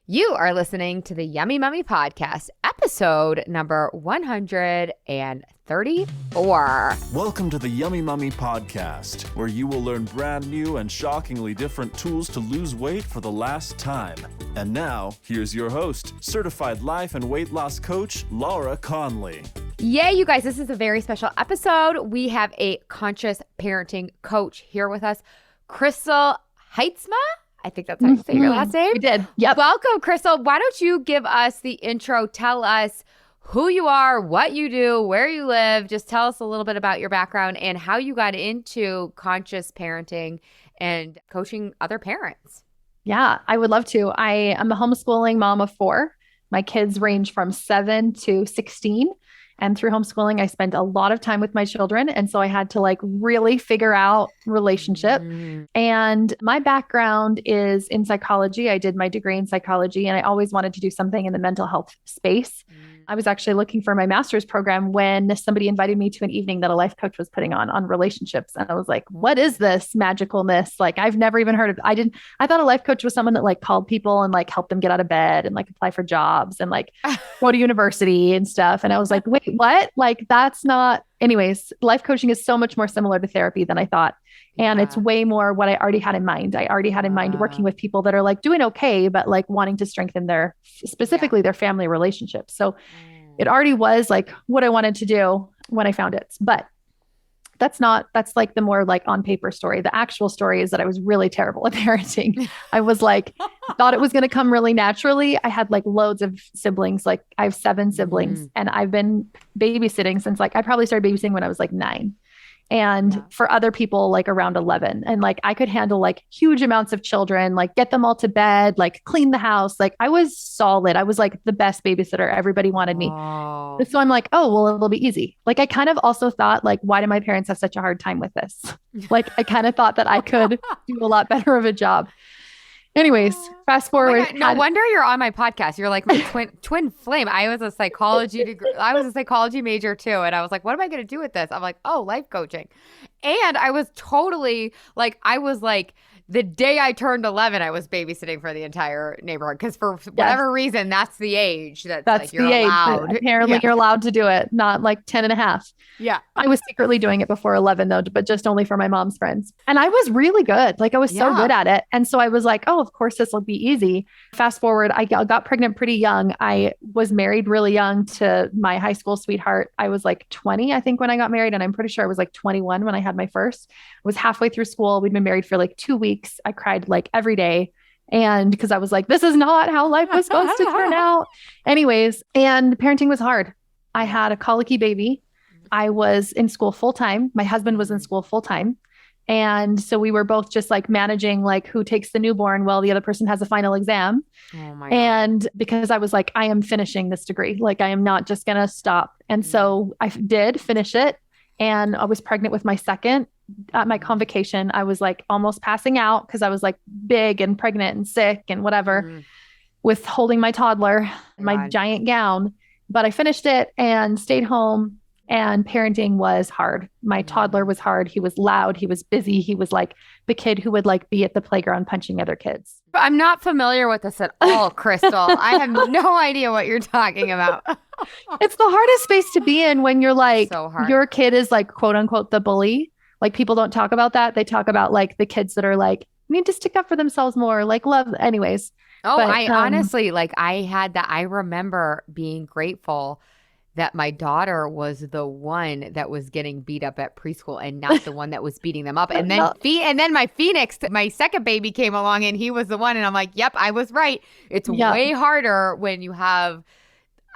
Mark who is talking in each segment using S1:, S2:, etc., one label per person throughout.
S1: You are listening to the Yummy Mummy Podcast, episode number 134.
S2: Welcome to the Yummy Mummy Podcast, where you will learn brand new and shockingly different tools to lose weight for the last time. And now, here's your host, certified life and weight loss coach, Laura Conley.
S1: Yay, you guys, this is a very special episode. We have a conscious parenting coach here with us, Crystal Haitsma. I think that's how you say your last name.
S3: We did. Yep.
S1: Welcome, Crystal. Why don't you give us the intro? Tell us who you are, what you do, where you live. Just tell us a little bit about your background and how you got into conscious parenting and coaching other parents.
S3: Yeah, I would love to. I am a homeschooling mom of 4. My kids range from 7 to 16. And through homeschooling, I spent a lot of time with my children. And so I had to really figure out relationship. And my background is in psychology. I did my degree in psychology, and I always wanted to do something in the mental health space. I was actually looking for my master's program when somebody invited me to an evening that a life coach was putting on relationships. And I was like, what is this magicalness? I've never even heard of it. I thought a life coach was someone that called people and helped them get out of bed and apply for jobs and go to university and stuff. And I was like, wait, what? That's not, anyways, life coaching is so much more similar to therapy than I thought. And it's way more what I already had in mind. I already had in mind working with people that are doing okay, but wanting to strengthen specifically their family relationships. So it already was what I wanted to do when I found it. But that's the more on paper story. The actual story is that I was really terrible at parenting. I was thought it was going to come really naturally. I had loads of siblings. I have 7 siblings and I've been babysitting since I probably started babysitting when I was 9. And for other people, around 11. And I could handle huge amounts of children, get them all to bed, clean the house. I was solid. I was the best babysitter. Everybody wanted me.
S1: Oh.
S3: So I'm oh, well, it'll be easy. I kind of also thought why do my parents have such a hard time with this? I kind of thought that I could do a lot better of a job. Anyways, fast forward.
S1: Oh, no wonder you're on my podcast. You're like my twin flame. I was a psychology major too. And I was like, what am I going to do with this? I'm like, oh, life coaching. And I was totally the day I turned 11, I was babysitting for the entire neighborhood. Because for whatever reason, that's the age that's you're
S3: the
S1: allowed.
S3: Age. Apparently you're allowed to do it, not 10 and a half.
S1: Yeah.
S3: I was secretly doing it before 11 though, but just only for my mom's friends. And I was really good. I was so good at it. And so I was oh, of course this will be easy. Fast forward, I got pregnant pretty young. I was married really young to my high school sweetheart. I was 20, I think, when I got married. And I'm pretty sure I was 21 when I had my first. I was halfway through school. We'd been married for 2 weeks. I cried every day. And because I was this is not how life was supposed to turn out. Anyways, and parenting was hard. I had a colicky baby. I was in school full time. My husband was in school full time. And so we were both just managing who takes the newborn while the other person has a final exam.
S1: Oh my God.
S3: And because I was I am finishing this degree. I am not just going to stop. And so I did finish it. And I was pregnant with my second. At my convocation, I was almost passing out because I was big and pregnant and sick and whatever with holding my toddler in my giant gown. But I finished it and stayed home, and parenting was hard. My toddler was hard. He was loud. He was busy. He was the kid who would be at the playground punching other kids.
S1: I'm not familiar with this at all, Crystal. I have no idea what you're talking about.
S3: It's the hardest space to be in when you're
S1: so hard.
S3: Your kid is quote unquote the bully. People don't talk about that. They talk about the kids that are need to stick up for themselves more, love. Anyways.
S1: Oh, but, I honestly, I had that. I remember being grateful that my daughter was the one that was getting beat up at preschool and not the one that was beating them up. And then my Phoenix, my second baby, came along and he was the one. And I'm yep, I was right. It's way harder when you have,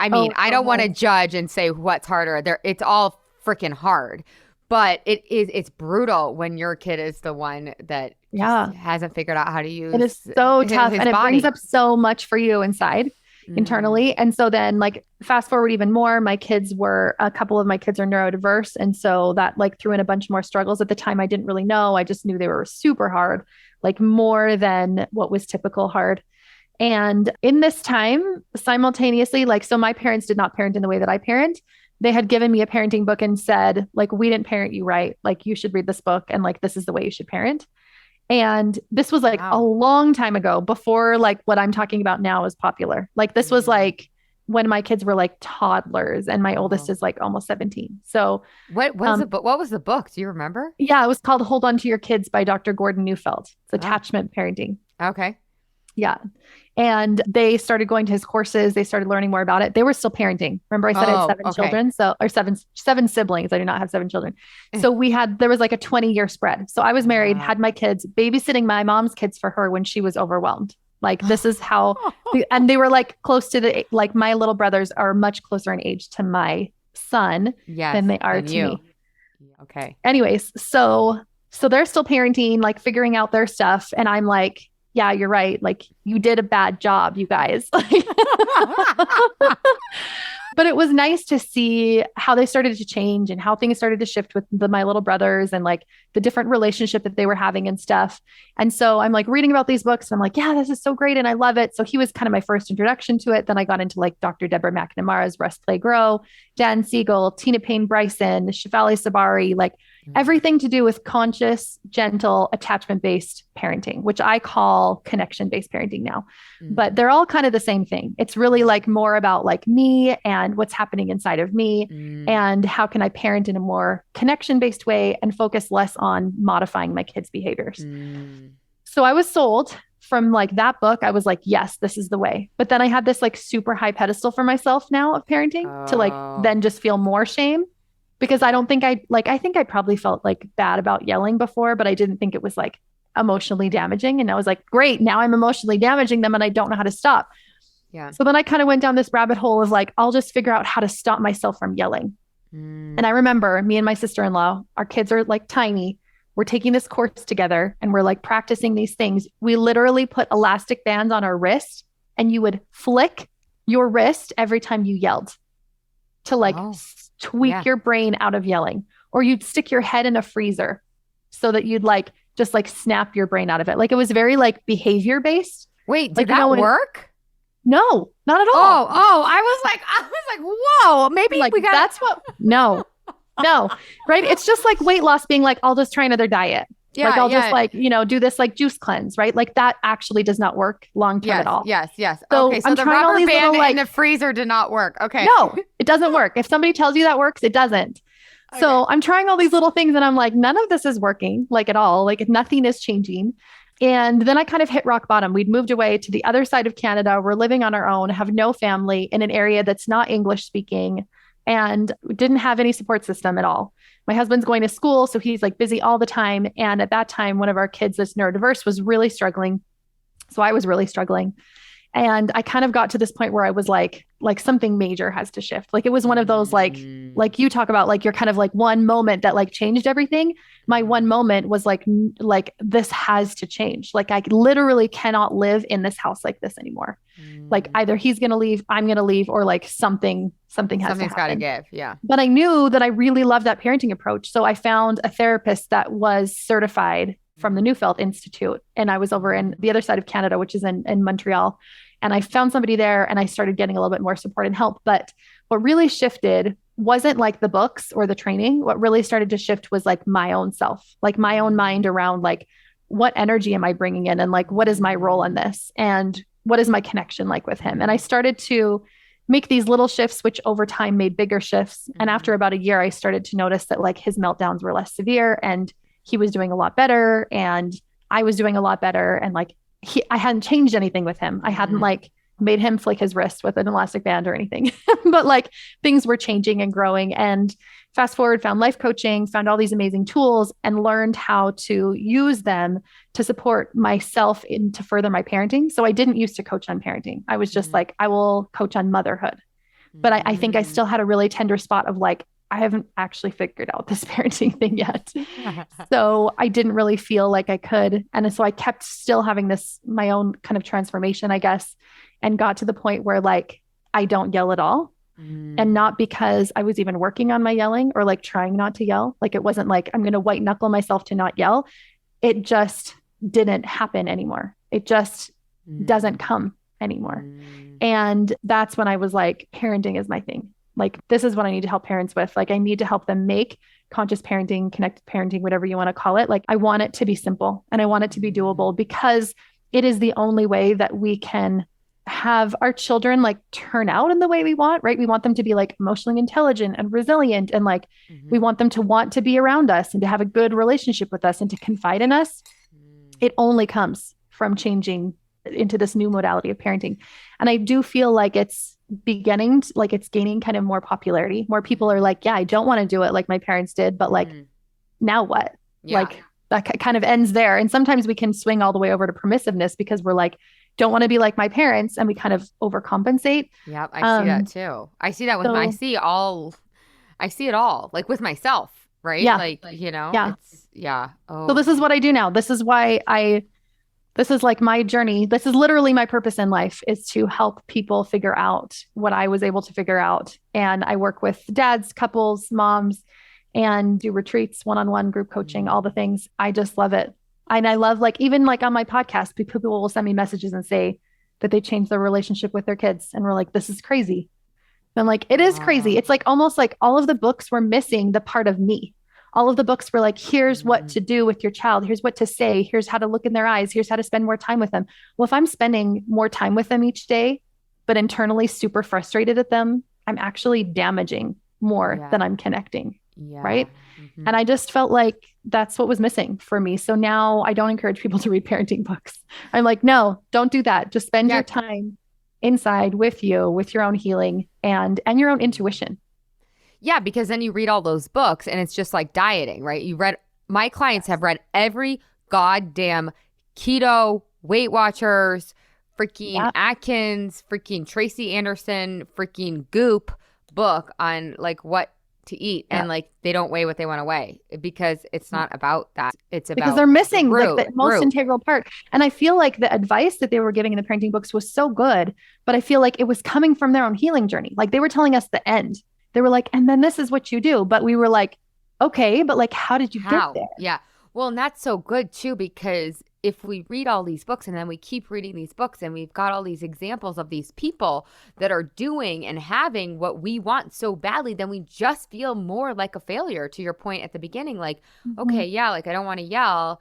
S1: I don't want to judge and say what's harder. It's all freaking hard. But it's brutal when your kid is the one that hasn't figured out how to use.
S3: It is so tough. And it brings up so much for you inside. Internally. And so then fast forward even more, a couple of my kids are neurodiverse. And so that threw in a bunch more struggles. At the time, I didn't really know. I just knew they were super hard, more than what was typical hard. And in this time, simultaneously, so my parents did not parent in the way that I parent. They had given me a parenting book and said, we didn't parent you right. You should read this book. And this is the way you should parent. And this was like a long time ago, before like what I'm talking about now is popular. Like this was like when my kids were like toddlers, and my oldest is like almost 17. So
S1: what was the book? What was the book? Do you remember?
S3: Yeah, it was called Hold On to Your Kids by Dr. Gordon Neufeld. It's attachment parenting.
S1: Okay.
S3: Yeah. And they started going to his courses. They started learning more about it. They were still parenting. Remember I said I had 7 children. So, or seven siblings. I do not have 7 children. So there was like a 20-year spread. So I was married, had my kids, babysitting my mom's kids for her when she was overwhelmed. Like this is how, and they were like close to like my little brothers are much closer in age to my son than they are to me.
S1: Okay.
S3: Anyways, so they're still parenting, like figuring out their stuff. And I'm like, yeah, you're right. Like you did a bad job, you guys. But it was nice to see how they started to change and how things started to shift with my little brothers and like the different relationship that they were having and stuff. And so I'm like reading about these books. And I'm like, yeah, this is so great. And I love it. So he was kind of my first introduction to it. Then I got into like Dr. Deborah McNamara's Rest, Play, Grow, Dan Siegel, Tina Payne Bryson, Shefali Sabari, like everything to do with conscious, gentle, attachment-based parenting, which I call connection-based parenting now. But they're all kind of the same thing. It's really like more about like me and what's happening inside of me and how can I parent in a more connection-based way and focus less on modifying my kids' behaviors. So I was sold from like that book. I was like, yes, this is the way. But then I had this like super high pedestal for myself now of parenting to like then just feel more shame. Because I don't think I think I probably felt like bad about yelling before, but I didn't think it was like emotionally damaging. And I was like, great, now I'm emotionally damaging them and I don't know how to stop.
S1: Yeah.
S3: So then I kind of went down this rabbit hole of like, I'll just figure out how to stop myself from yelling. And I remember me and my sister-in-law, our kids are like tiny. We're taking this course together and we're like practicing these things. We literally put elastic bands on our wrist and you would flick your wrist every time you yelled to like tweak your brain out of yelling, or you'd stick your head in a freezer so that you'd like just like snap your brain out of it. Like it was very like behavior based.
S1: Wait, did
S3: like,
S1: that work?
S3: No, not at all.
S1: I was like, whoa, maybe
S3: like
S1: we got
S3: that's what no, right? It's just like weight loss being like, I'll just try another diet.
S1: Yeah,
S3: like I'll just like, do this like juice cleanse, right? Like that actually does not work long term at all.
S1: Yes.
S3: So
S1: okay, so
S3: I'm
S1: the
S3: trying all
S1: rubber
S3: these
S1: band
S3: little, like,
S1: in the freezer did not work. Okay.
S3: No, it doesn't work. If somebody tells you that works, it doesn't. Okay. So I'm trying all these little things and I'm like, none of this is working like at all. Like nothing is changing. And then I kind of hit rock bottom. We'd moved away to the other side of Canada. We're living on our own, have no family in an area that's not English speaking, and didn't have any support system at all. My husband's going to school, so he's like busy all the time. And at that time, one of our kids that's neurodiverse was really struggling. So I was really struggling. And I kind of got to this point where I was like something major has to shift. Like it was one of those, like you talk about, like you're kind of like one moment that like changed everything. My one moment was like this has to change. Like I literally cannot live in this house like this anymore. Like either he's going to leave, I'm going to leave, or like something's
S1: got to give. Yeah.
S3: But I knew that I really loved that parenting approach. So I found a therapist that was certified from the Neufeld Institute. And I was over in the other side of Canada, which is in Montreal. And I found somebody there and I started getting a little bit more support and help. But what really shifted wasn't like the books or the training. What really started to shift was like my own self, like my own mind around like, what energy am I bringing in? And like, what is my role in this? And what is my connection like with him? And I started to make these little shifts, which over time made bigger shifts. And after about a year, I started to notice that like his meltdowns were less severe and he was doing a lot better and I was doing a lot better. And like, I hadn't changed anything with him. I hadn't like made him flick his wrist with an elastic band or anything, but like things were changing and growing. And fast forward, found life coaching, found all these amazing tools and learned how to use them to support myself and to further my parenting. So I didn't used to coach on parenting. I was just like, I will coach on motherhood. But I think I still had a really tender spot of like, I haven't actually figured out this parenting thing yet. So I didn't really feel like I could. And so I kept still having this, my own kind of transformation, I guess, and got to the point where like, I don't yell at all. And not because I was even working on my yelling or like trying not to yell. Like it wasn't like I'm going to white knuckle myself to not yell. It just didn't happen anymore. It just doesn't come anymore. And that's when I was like, parenting is my thing. Like, this is what I need to help parents with. Like, I need to help them make conscious parenting, connected parenting, whatever you want to call it. Like, I want it to be simple and I want it to be doable because it is the only way that we can have our children like turn out in the way we want, right? We want them to be like emotionally intelligent and resilient. And like, we want them to want to be around us and to have a good relationship with us and to confide in us. It only comes from changing into this new modality of parenting. And I do feel like it's beginning to, like it's gaining kind of more popularity. More people are like, yeah, I don't want to do it like my parents did, but like, now what?
S1: Yeah.
S3: Like that kind of ends there. And sometimes we can swing all the way over to permissiveness because we're like, don't want to be like my parents, and we kind of overcompensate.
S1: Yep, I see that too. I see that with I see it all, like with myself, right?
S3: Yeah.
S1: Like, you know,
S3: Yeah.
S1: it's, yeah. Oh,
S3: So this is what I do now. This is why this is like my journey. This is literally my purpose in life, is to help people figure out what I was able to figure out. And I work with dads, couples, moms, and do retreats, one-on-one group coaching, all the things. I just love it. And I love, like, even like on my podcast, people will send me messages and say that they changed their relationship with their kids. And we're like, this is crazy. And I'm like, it is crazy. It's like almost like all of the books were missing the part of me. All of the books were like, here's what to do with your child. Here's what to say. Here's how to look in their eyes. Here's how to spend more time with them. Well, if I'm spending more time with them each day, but internally super frustrated at them, I'm actually damaging more than I'm connecting.
S1: yeah.
S3: Right. And I just felt like that's what was missing for me. So now I don't encourage people to read parenting books. I'm like, no, don't do that. Just spend your time inside with you, with your own healing and your own intuition.
S1: Yeah, because then you read all those books and it's just like dieting, right? My clients have read every goddamn keto, Weight Watchers, freaking Atkins, freaking Tracy Anderson, freaking Goop book on like what to eat, and like they don't weigh what they want to weigh because it's not about that. It's about
S3: because they're missing the most integral part. And I feel like the advice that they were giving in the parenting books was so good, but I feel like it was coming from their own healing journey. Like they were telling us the end. They were like, and then this is what you do. But we were like, okay, but like, how did you get there?
S1: Yeah. Well, and that's so good too, because if we read all these books and then we keep reading these books and we've got all these examples of these people that are doing and having what we want so badly, then we just feel more like a failure, to your point at the beginning. Like, okay, yeah, like I don't want to yell,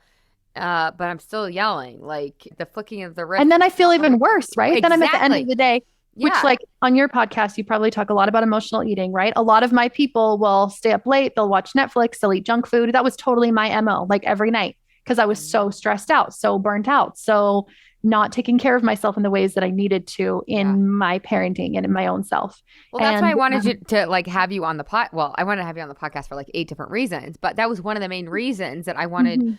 S1: but I'm still yelling, like the flicking of the wrist.
S3: And then I feel even worse, right?
S1: Exactly.
S3: Then I'm at the end of the day, which like on your podcast, you probably talk a lot about emotional eating, right? A lot of my people will stay up late, they'll watch Netflix, they'll eat junk food. That was totally my MO, like every night, because I was so stressed out, so burnt out, so not taking care of myself in the ways that I needed to in my parenting and in my own self.
S1: Well, that's why I wanted to like have you on the I wanted to have you on the podcast for like 8 different reasons, but that was one of the main reasons that I wanted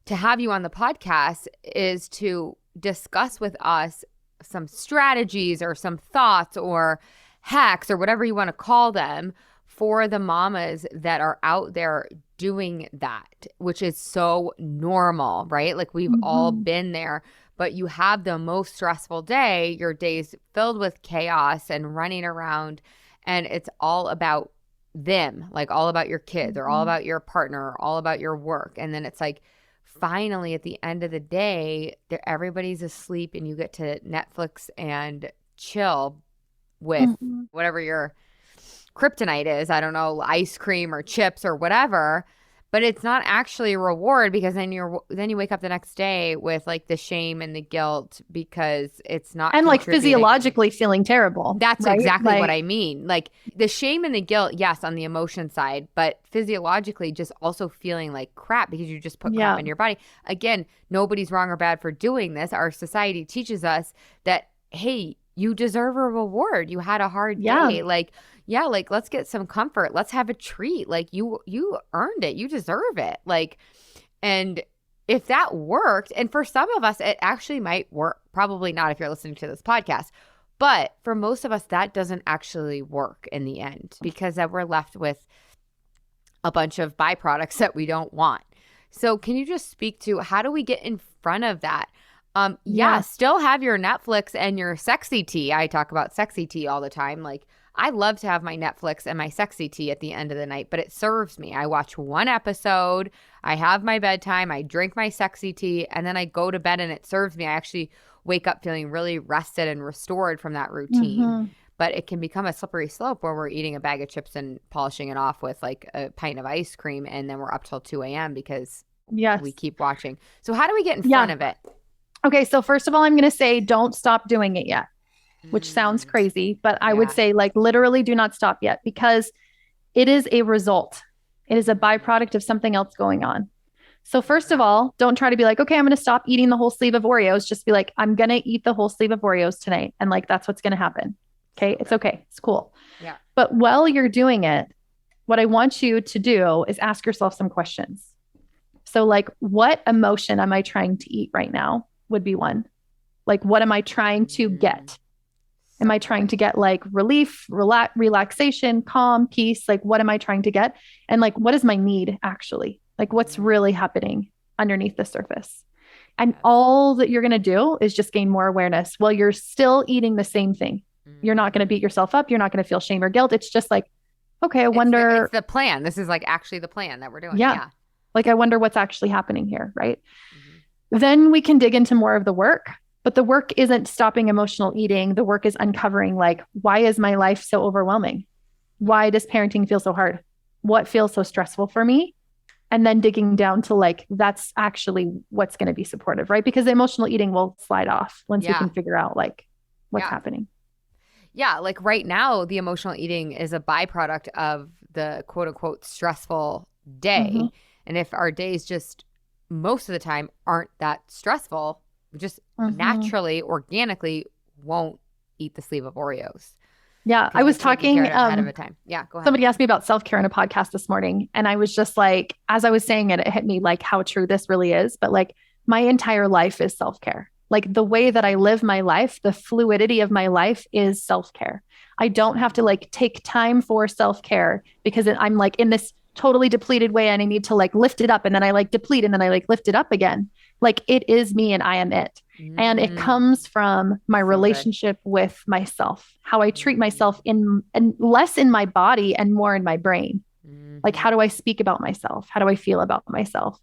S1: to have you on the podcast, is to discuss with us some strategies or some thoughts or hacks or whatever you want to call them for the mamas that are out there doing that, which is so normal, right? Like we've all been there, but you have the most stressful day, your day's filled with chaos and running around, and it's all about them, like all about your kids or all about your partner or all about your work. And then it's like, finally, at the end of the day, everybody's asleep and you get to Netflix and chill with whatever your kryptonite is. I don't know, ice cream or chips or whatever. But it's not actually a reward, because then you wake up the next day with like the shame and the guilt because it's not,
S3: and like physiologically feeling terrible.
S1: That's right? Exactly what I mean. Like the shame and the guilt, yes, on the emotion side, but physiologically just also feeling like crap because you just put crap in your body. Again, nobody's wrong or bad for doing this. Our society teaches us that, hey, you deserve a reward. You had a hard day. Like, yeah, like let's get some comfort. Let's have a treat. Like you earned it. You deserve it. Like, and if that worked, and for some of us, it actually might work. Probably not if you're listening to this podcast. But for most of us, that doesn't actually work in the end, because then we're left with a bunch of byproducts that we don't want. So can you just speak to how do we get in front of that? Still have your Netflix and your sexy tea. I talk about sexy tea all the time. Like, I love to have my Netflix and my sexy tea at the end of the night, but it serves me. I watch one episode, I have my bedtime, I drink my sexy tea, and then I go to bed and it serves me. I actually wake up feeling really rested and restored from that routine. but it can become a slippery slope where we're eating a bag of chips and polishing it off with like a pint of ice cream, and then we're up till 2 a.m. because we keep watching. So how do we get in front of it?
S3: Okay, so first of all, I'm going to say don't stop doing it yet, which sounds crazy, but I would say like literally do not stop yet, because it is a result. It is a byproduct of something else going on. So first of all, don't try to be like, okay, I'm going to stop eating the whole sleeve of Oreos. Just be like, I'm going to eat the whole sleeve of Oreos tonight. And like, that's what's going to happen. Okay. It's okay. It's cool.
S1: Yeah.
S3: But while you're doing it, what I want you to do is ask yourself some questions. So like, what emotion am I trying to eat right now would be one. Like, what am I trying to get? Am I trying to get like relief, relaxation, calm, peace? Like, what am I trying to get? And like, what is my need actually? Like, what's really happening underneath the surface? And all that you're going to do is just gain more awareness while you're still eating the same thing. You're not going to beat yourself up. You're not going to feel shame or guilt. It's just like, okay, I wonder.
S1: It's the plan. This is like actually the plan that we're doing.
S3: Yeah. Like, I wonder what's actually happening here. Right. Then we can dig into more of the work. But the work isn't stopping emotional eating. The work is uncovering, like, why is my life so overwhelming? Why does parenting feel so hard? What feels so stressful for me? And then digging down to like, that's actually what's going to be supportive, right? Because the emotional eating will slide off once we can figure out like what's happening.
S1: Yeah. Like right now, the emotional eating is a byproduct of the quote unquote stressful day. And if our days just most of the time aren't that stressful, we just naturally, organically won't eat the sleeve of Oreos.
S3: Yeah. I was talking
S1: ahead of a time. Yeah. Go ahead.
S3: Somebody asked me about self-care in a podcast this morning. And I was just like, as I was saying it, it hit me like how true this really is. But like my entire life is self-care. Like the way that I live my life, the fluidity of my life is self-care. I don't have to like take time for self-care because I'm like in this totally depleted way and I need to like lift it up, and then I like deplete and then I like lift it up again. Like it is me and I am it. And it comes from my relationship with myself, how I treat myself and less in my body and more in my brain. Like, how do I speak about myself? How do I feel about myself?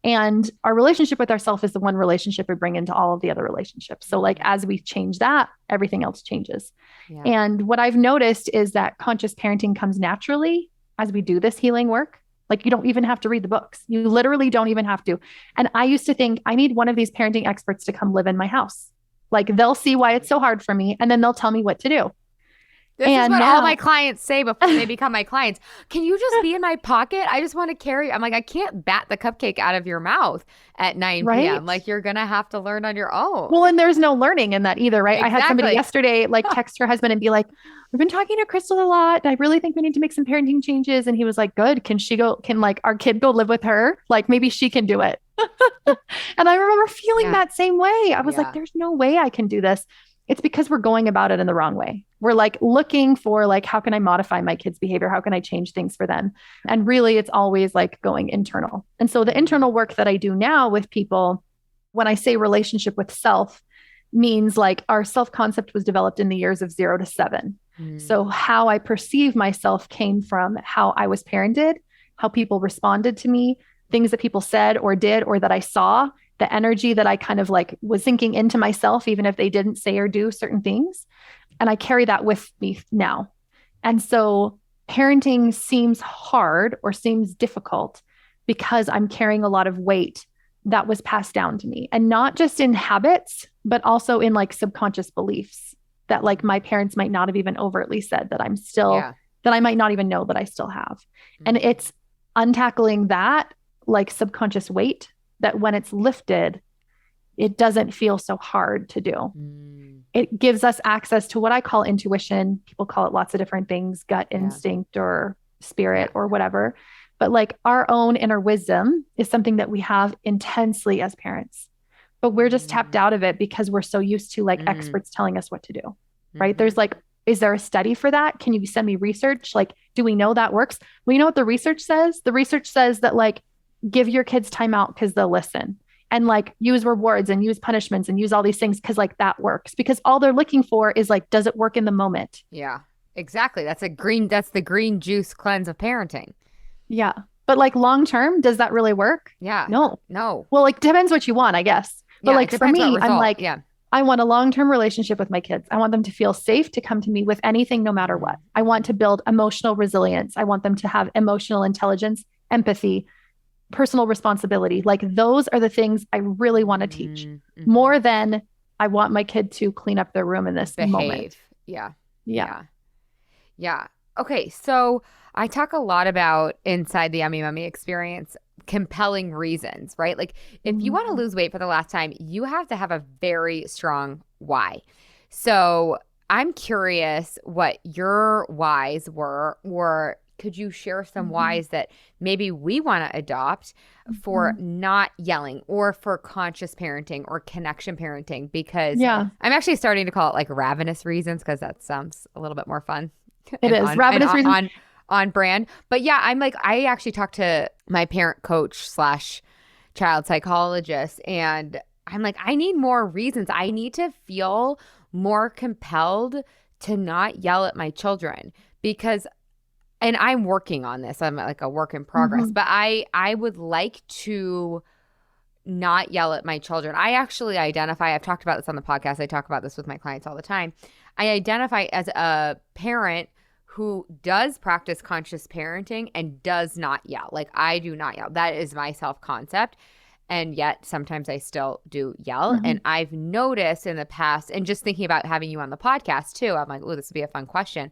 S3: And our relationship with ourselves is the one relationship we bring into all of the other relationships. So like, as we change that, everything else changes. And what I've noticed is that conscious parenting comes naturally as we do this healing work. Like you don't even have to read the books. You literally don't even have to. And I used to think I need one of these parenting experts to come live in my house. Like they'll see why it's so hard for me and then they'll tell me what to do.
S1: This is what all my clients say before they become my clients. Can you just be in my pocket? I just want to carry. I'm like, I can't bat the cupcake out of your mouth at 9 p.m. Like you're going to have to learn on your own.
S3: Well, and there's no learning in that either, right? Exactly. I had somebody yesterday like text her husband and be like, we've been talking to Crystal a lot. I really think we need to make some parenting changes. And he was like, good. Can like our kid go live with her? Like maybe she can do it. And I remember feeling that same way. I was like, there's no way I can do this. It's because we're going about it in the wrong way. We're like looking for like, how can I modify my kids' behavior? How can I change things for them? And really, it's always like going internal. And so the internal work that I do now with people, when I say relationship with self, means like our self-concept was developed in the years of 0 to 7. So how I perceive myself came from how I was parented, how people responded to me, things that people said or did, or that I saw, the energy that I kind of like was sinking into myself, even if they didn't say or do certain things. And I carry that with me now. And so parenting seems hard or seems difficult because I'm carrying a lot of weight that was passed down to me, and not just in habits, but also in like subconscious beliefs that like my parents might not have even overtly said that I'm still, that I might not even know that I still have. And it's untackling that like subconscious weight that when it's lifted, it doesn't feel so hard to do. It gives us access to what I call intuition. People call it lots of different things, gut instinct or spirit or whatever. But like our own inner wisdom is something that we have intensely as parents, but we're just tapped out of it because we're so used to like experts telling us what to do, right? There's like, is there a study for that? Can you send me research? Like, do we know that works? Well, you know what the research says? The research says that like, give your kids time out because they'll listen, and like use rewards and use punishments and use all these things because like that works, because all they're looking for is like, does it work in the moment?
S1: Yeah, exactly. That's the green juice cleanse of parenting.
S3: Yeah. But like long term, does that really work?
S1: Yeah.
S3: No.
S1: Well,
S3: like depends what you want, I guess. But like for me, I'm like, I want a long-term relationship with my kids. I want them to feel safe to come to me with anything, no matter what. I want to build emotional resilience. I want them to have emotional intelligence, empathy, personal responsibility. Like those are the things I really want to teach more than I want my kid to clean up their room in this moment.
S1: Yeah.
S3: Yeah.
S1: Yeah. Okay. So I talk a lot about inside the Yummy Mummy experience, compelling reasons, right? Like if you want to lose weight for the last time, you have to have a very strong why. So I'm curious what your whys were, or could you share some whys that maybe we want to adopt for not yelling or for conscious parenting or connection parenting? Because I'm actually starting to call it like ravenous reasons, because that sounds a little bit more fun.
S3: It is ravenous reasons.
S1: On brand. But yeah, I'm like, I actually talked to my parent coach / child psychologist, and I'm like, I need more reasons. I need to feel more compelled to not yell at my children, because, and I'm working on this. I'm like a work in progress, but I would like to not yell at my children. I actually identify, I've talked about this on the podcast. I talk about this with my clients all the time. I identify as a parent who does practice conscious parenting and does not yell. Like I do not yell. That is my self-concept. And yet sometimes I still do yell. And I've noticed in the past, and just thinking about having you on the podcast too, I'm like, oh, this would be a fun question.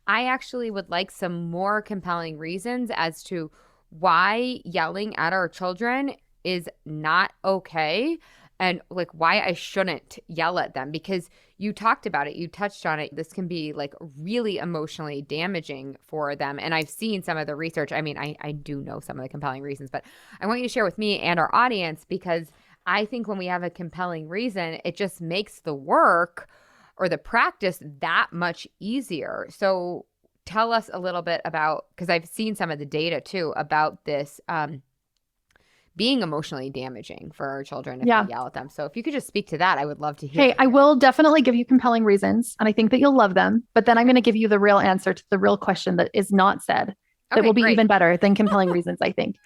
S1: I actually would like some more compelling reasons as to why yelling at our children is not okay, and like why I shouldn't yell at them, because you talked about it, you touched on it. This can be like really emotionally damaging for them. And I've seen some of the research. I mean, I do know some of the compelling reasons, but I want you to share with me and our audience, because I think when we have a compelling reason, it just makes the work or the practice that much easier. So tell us a little bit about, because I've seen some of the data too about this being emotionally damaging for our children if we yell at them. So if you could just speak to that, I would love to hear.
S3: Hey, I will definitely give you compelling reasons, and I think that you'll love them. But then I'm going to give you the real answer to the real question that is not said. That will be even better than compelling reasons, I think.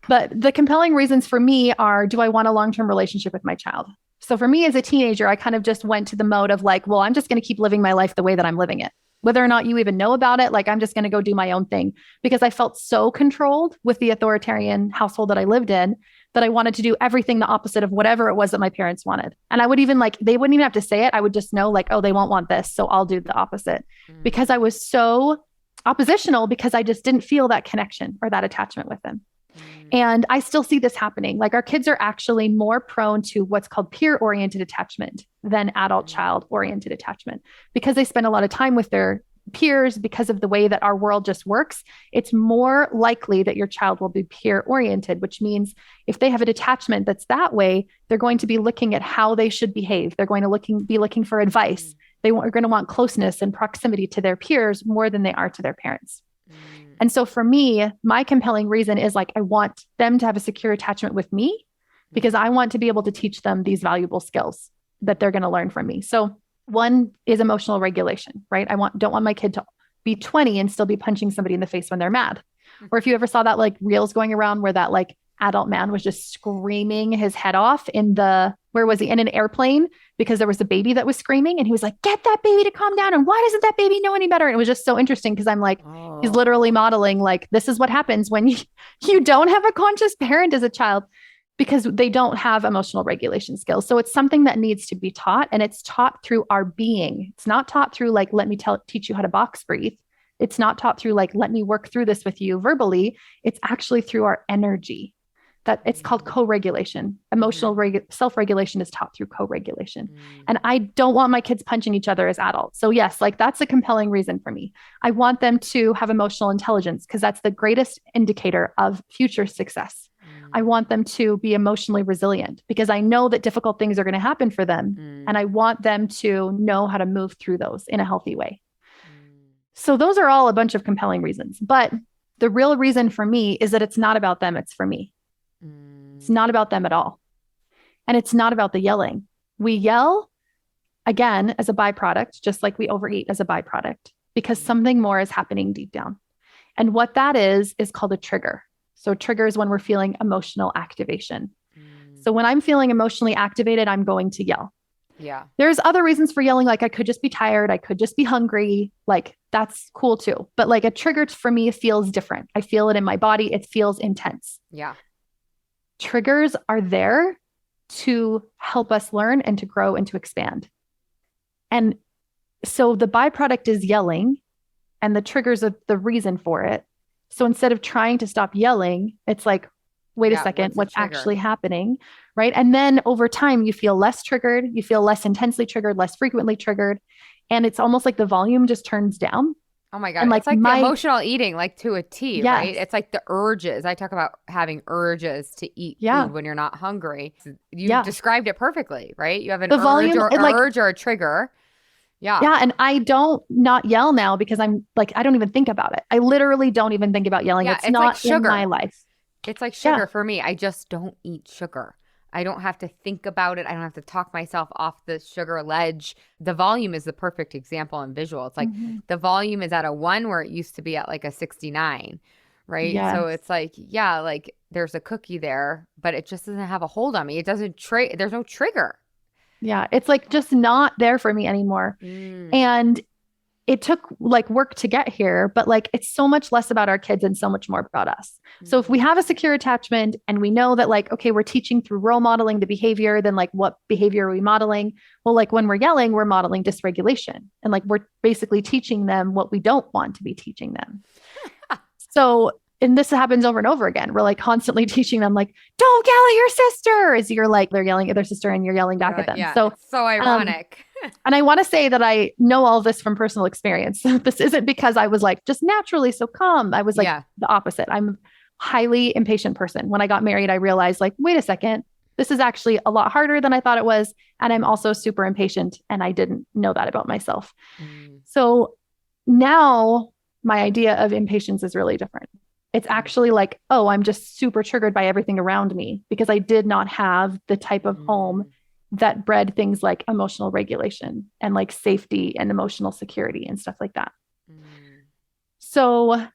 S3: But the compelling reasons for me are, do I want a long-term relationship with my child? So for me as a teenager, I kind of just went to the mode of like, well, I'm just going to keep living my life the way that I'm living it. Whether or not you even know about it, like I'm just going to go do my own thing, because I felt so controlled with the authoritarian household that I lived in that I wanted to do everything the opposite of whatever it was that my parents wanted. And I would even like, they wouldn't even have to say it. I would just know like, oh, they won't want this, so I'll do the opposite, because I was so oppositional, because I just didn't feel that connection or that attachment with them. And I still see this happening. Like our kids are actually more prone to what's called peer-oriented attachment than adult-child oriented attachment, because they spend a lot of time with their peers. Because of the way that our world just works, it's more likely that your child will be peer-oriented, which means if they have an attachment that's that way, they're going to be looking at how they should behave. They're going to be looking for advice. They are going to want closeness and proximity to their peers more than they are to their parents. And so for me, my compelling reason is like, I want them to have a secure attachment with me, because I want to be able to teach them these valuable skills that they're going to learn from me. So one is emotional regulation, right? Don't want my kid to be 20 and still be punching somebody in the face when they're mad. Or if you ever saw that like reels going around where that like adult man was just screaming his head off in an airplane, because there was a baby that was screaming, and he was like, get that baby to calm down. And why doesn't that baby know any better? And it was just so interesting, because I'm like, he's literally modeling like, this is what happens when you don't have a conscious parent as a child, because they don't have emotional regulation skills. So it's something that needs to be taught, and it's taught through our being. It's not taught through like, let me teach you how to box breathe. It's not taught through like, let me work through this with you verbally. It's actually through our energy. That it's called co-regulation. Emotional self-regulation is taught through co-regulation. And I don't want my kids punching each other as adults. So yes, like that's a compelling reason for me. I want them to have emotional intelligence, because that's the greatest indicator of future success. I want them to be emotionally resilient, because I know that difficult things are going to happen for them. And I want them to know how to move through those in a healthy way. So those are all a bunch of compelling reasons. But the real reason for me is that it's not about them, it's for me. It's not about them at all. And it's not about the yelling. We yell, again, as a byproduct, just like we overeat as a byproduct, because something more is happening deep down. And what that is called a trigger. So a trigger is when we're feeling emotional activation. So when I'm feeling emotionally activated, I'm going to yell.
S1: Yeah.
S3: There's other reasons for yelling. Like I could just be tired. I could just be hungry. Like that's cool too. But like a trigger for me feels different. I feel it in my body. It feels intense.
S1: Yeah.
S3: Triggers are there to help us learn and to grow and to expand. And so the byproduct is yelling, and the triggers are the reason for it. So instead of trying to stop yelling, it's like, wait a second, what's actually happening? Right. And then over time, you feel less triggered, you feel less intensely triggered, less frequently triggered. And it's almost like the volume just turns down.
S1: Oh my God.
S3: And
S1: It's like the emotional eating, like to a T,
S3: yes.
S1: right? It's like the urges. I talk about having urges to eat food when you're not hungry. You described it perfectly, right? You have an urge or a trigger. Yeah.
S3: Yeah. And I don't not yell now because I'm like, I don't even think about it. I literally don't even think about yelling. It's not like sugar in my life.
S1: It's like sugar for me. I just don't eat sugar. I don't have to think about it. I don't have to talk myself off the sugar ledge. The volume is the perfect example and visual. It's like the volume is at a 1 where it used to be at like a 69, right? Yes. So it's like, like there's a cookie there, but it just doesn't have a hold on me. It doesn't there's no trigger.
S3: Yeah. It's like just not there for me anymore. And it took like work to get here, but like it's so much less about our kids and so much more about us. So if we have a secure attachment and we know that like, okay, we're teaching through role modeling the behavior, then like what behavior are we modeling? Well, like when we're yelling, we're modeling dysregulation, and like we're basically teaching them what we don't want to be teaching them. So, and this happens over and over again. We're like constantly teaching them like, don't yell at your sister, as you're like, they're yelling at their sister and you're yelling back at them.
S1: Yeah, so it's so ironic.
S3: And I want to say that I know all this from personal experience. This isn't because I was like just naturally so calm. I was like the opposite. I'm a highly impatient person. When I got married, I realized like, wait a second, this is actually a lot harder than I thought it was. And I'm also super impatient. And I didn't know that about myself. So now my idea of impatience is really different. It's actually like, oh, I'm just super triggered by everything around me because I did not have the type of home that bred things like emotional regulation and like safety and emotional security and stuff like that. So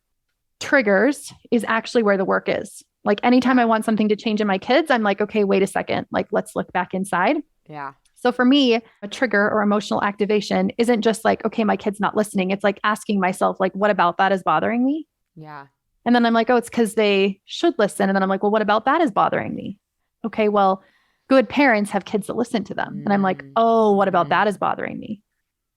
S3: triggers is actually where the work is. Like anytime I want something to change in my kids, I'm like, okay, wait a second, like let's look back inside.
S1: Yeah.
S3: So for me, a trigger or emotional activation isn't just like, okay, my kid's not listening. It's like asking myself, like, what about that is bothering me?
S1: Yeah.
S3: And then I'm like, oh, it's because they should listen. And then I'm like, well, what about that is bothering me? Okay, well, good parents have kids that listen to them. And I'm like, oh, what about that is bothering me?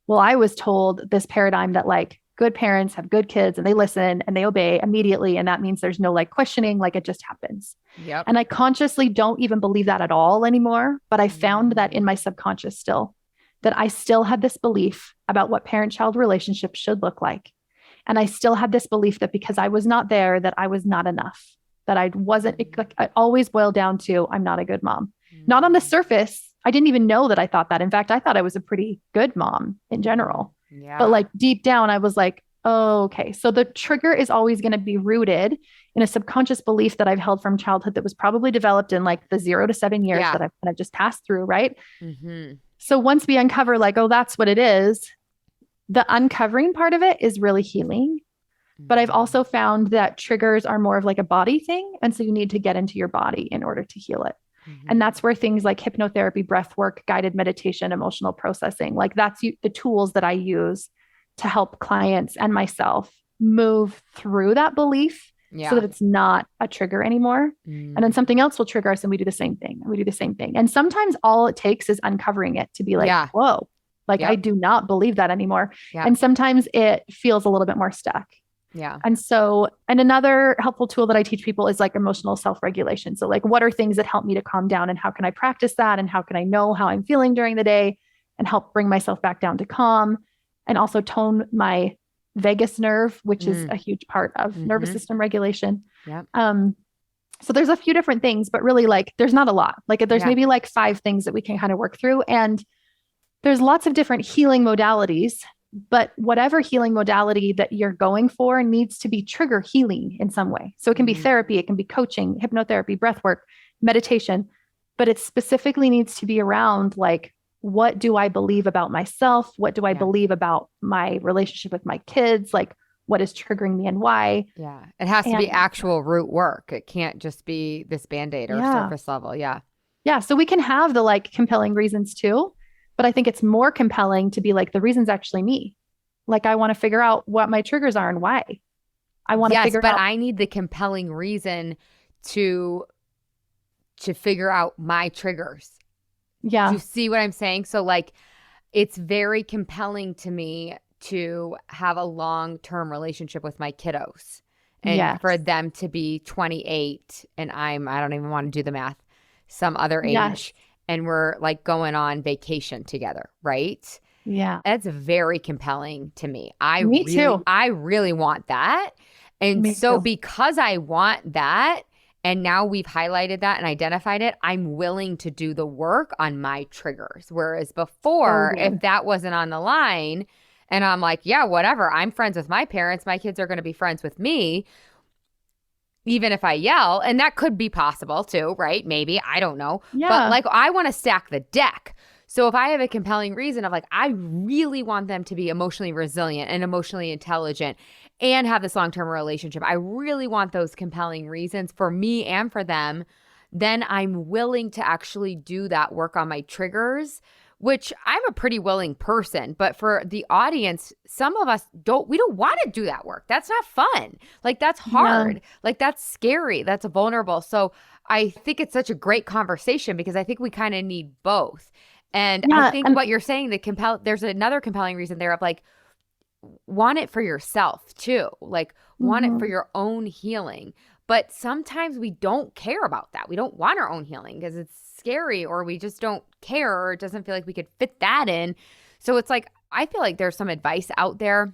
S3: Well, I was told this paradigm that like good parents have good kids and they listen and they obey immediately. And that means there's no like questioning, like it just happens.
S1: Yep.
S3: And I consciously don't even believe that at all anymore. But I found that in my subconscious still, that I still had this belief about what parent-child relationships should look like. And I still had this belief that because I was not there, that I was not enough, that I wasn't, it always boiled down to, I'm not a good mom. Not on the surface. I didn't even know that I thought that. In fact, I thought I was a pretty good mom in general. Yeah. But like deep down, I was like, oh, okay. So the trigger is always going to be rooted in a subconscious belief that I've held from childhood that was probably developed in like the 0 to 7 years that I've kind of just passed through. Right. So once we uncover like, oh, that's what it is, the uncovering part of it is really healing. But I've also found that triggers are more of like a body thing. And so you need to get into your body in order to heal it. And that's where things like hypnotherapy, breath work, guided meditation, emotional processing, like that's the tools that I use to help clients and myself move through that belief so that it's not a trigger anymore. And then something else will trigger us and we do the same thing. And we do the same thing. And sometimes all it takes is uncovering it to be like, whoa, like I do not believe that anymore. And sometimes it feels a little bit more stuck.
S1: Yeah.
S3: And so, and another helpful tool that I teach people is like emotional self-regulation. So like, what are things that help me to calm down and how can I practice that? And how can I know how I'm feeling during the day and help bring myself back down to calm and also tone my vagus nerve, which is a huge part of nervous system regulation.
S1: Yeah.
S3: So there's a few different things, but really like, there's not a lot. Like there's maybe like 5 things that we can kind of work through. And there's lots of different healing modalities. But whatever healing modality that you're going for needs to be trigger healing in some way. So it can be therapy, it can be coaching, hypnotherapy, breath work, meditation, but it specifically needs to be around like, what do I believe about myself? What do I believe about my relationship with my kids? Like, what is triggering me and why?
S1: Yeah. It has to be actual root work. It can't just be this Band-Aid or surface level. Yeah.
S3: Yeah. So we can have the like compelling reasons too. But I think it's more compelling to be like, the reason's actually me. Like, I want to figure out what my triggers are and why. I want to figure out.
S1: Yes, but I need the compelling reason to figure out my triggers.
S3: Yeah.
S1: Do you see what I'm saying? So like, it's very compelling to me to have a long-term relationship with my kiddos and for them to be 28 and I don't even want to do the math, some other age, and we're like going on vacation together, right?
S3: Yeah.
S1: That's very compelling to me.
S3: Me too.
S1: I really want that. And
S3: Me
S1: so
S3: too.
S1: because I want that, and now we've highlighted that and identified it, I'm willing to do the work on my triggers. Whereas before, if that wasn't on the line and I'm like, yeah, whatever, I'm friends with my parents, my kids are going to be friends with me, even if I yell. And that could be possible too, right? Maybe, I don't know.
S3: Yeah.
S1: But like, I want to stack the deck. So if I have a compelling reason of like, I really want them to be emotionally resilient and emotionally intelligent and have this long-term relationship, I really want those compelling reasons for me and for them, then I'm willing to actually do that work on my triggers, which I'm a pretty willing person. But for the audience, some of us we don't want to do that work. That's not fun. Like, that's hard. Yeah. Like, that's scary. That's vulnerable. So I think it's such a great conversation because I think we kind of need both. And I think what you're saying, there's another compelling reason there of like, want it for yourself too. Like, want it for your own healing. But sometimes we don't care about that. We don't want our own healing because it's scary, or we just don't care, or it doesn't feel like we could fit that in. So it's like, I feel like there's some advice out there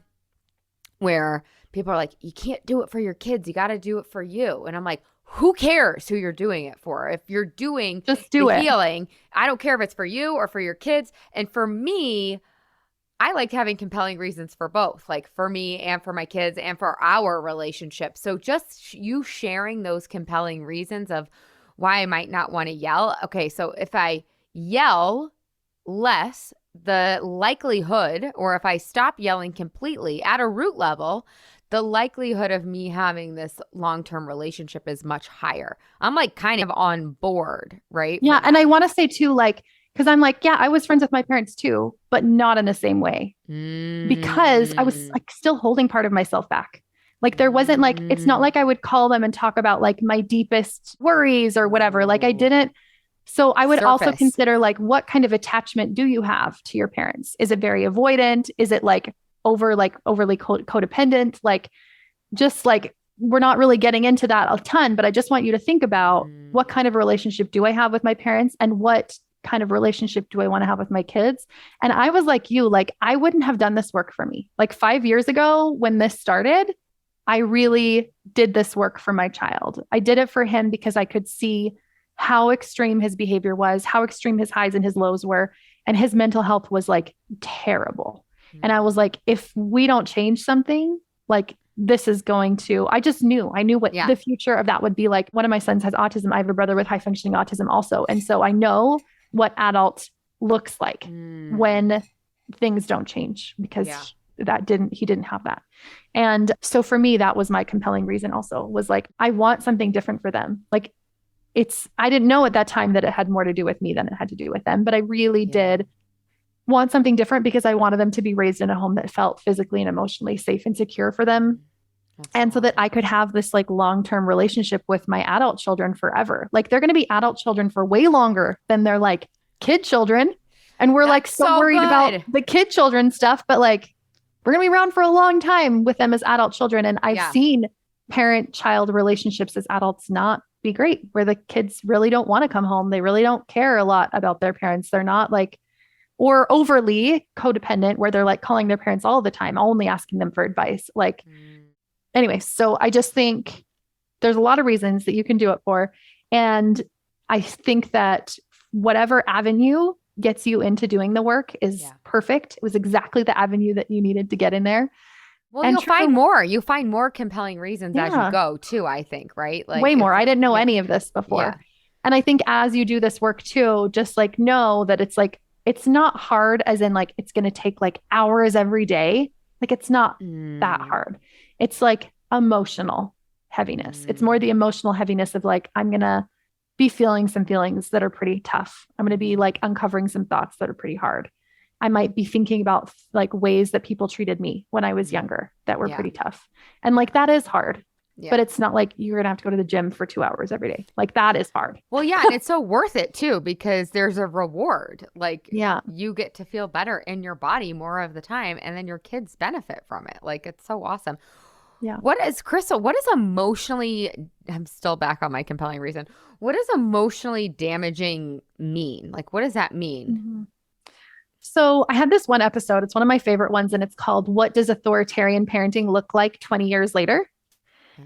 S1: where people are like, you can't do it for your kids. You got to do it for you. And I'm like, who cares who you're doing it for? If you're doing
S3: just do it.
S1: Healing, I don't care if it's for you or for your kids. And for me, I like having compelling reasons for both, like for me and for my kids and for our relationship. So just you sharing those compelling reasons of why I might not want to yell. Okay, so if I yell less, the likelihood, or if I stop yelling completely at a root level, the likelihood of me having this long-term relationship is much higher. I'm like kind of on board, right?
S3: Yeah. And I want to say too, like, because I'm like, yeah, I was friends with my parents too, but not in the same way because I was like still holding part of myself back. Like, there wasn't like, it's not like I would call them and talk about like my deepest worries or whatever. Like, I didn't. So I would also consider like, what kind of attachment do you have to your parents? Is it very avoidant? Is it like overly codependent? Like, just like, we're not really getting into that a ton, but I just want you to think about what kind of relationship do I have with my parents and what kind of relationship do I want to have with my kids? And I was like you, like, I wouldn't have done this work for me. Like 5 years ago when this started, I really did this work for my child. I did it for him because I could see how extreme his behavior was, how extreme his highs and his lows were. And his mental health was like terrible. And I was like, if we don't change something, like, this is going to, I knew what the future of that would be like. One of my sons has autism. I have a brother with high functioning autism also. And so I know what adult looks like when things don't change because he didn't have that. And so for me, that was my compelling reason also, was like, I want something different for them. Like, I didn't know at that time that it had more to do with me than it had to do with them, but I really did want something different because I wanted them to be raised in a home that felt physically and emotionally safe and secure for them. And so that I could have this like long-term relationship with my adult children forever. Like, they're going to be adult children for way longer than they're like kid children. And we're like so worried about the kid children stuff, but like, we're going to be around for a long time with them as adult children. And I've seen parent-child relationships as adults not be great, where the kids really don't want to come home. They really don't care a lot about their parents. They're not like, or overly codependent, where they're like calling their parents all the time, only asking them for advice. Like, anyway, so I just think there's a lot of reasons that you can do it for. And I think that whatever avenue gets you into doing the work is perfect. It was exactly the avenue that you needed to get in there.
S1: Well, and you'll find more compelling reasons as you go too, I think, right? Like,
S3: way more. I didn't know any of this before. Yeah. And I think as you do this work too, just like know that it's like, it's not hard as in like, it's going to take like hours every day. Like, it's not that hard. It's like emotional heaviness. It's more the emotional heaviness of like, I'm going to be feeling some feelings that are pretty tough. I'm going to be like uncovering some thoughts that are pretty hard. I might be thinking about like ways that people treated me when I was younger that were pretty tough. And like, that is hard. But it's not like you're going to have to go to the gym for 2 hours every day. Like that is hard.
S1: Well, yeah. And it's so worth it too, because there's a reward. Like you get to feel better in your body more of the time. And then your kids benefit from it. Like it's so awesome.
S3: Yeah.
S1: Crystal, what is emotionally, I'm still back on my compelling reason. What does emotionally damaging mean? Like, what does that mean?
S3: Mm-hmm. So I had this one episode. It's one of my favorite ones. And it's called, What Does Authoritarian Parenting Look Like 20 Years Later?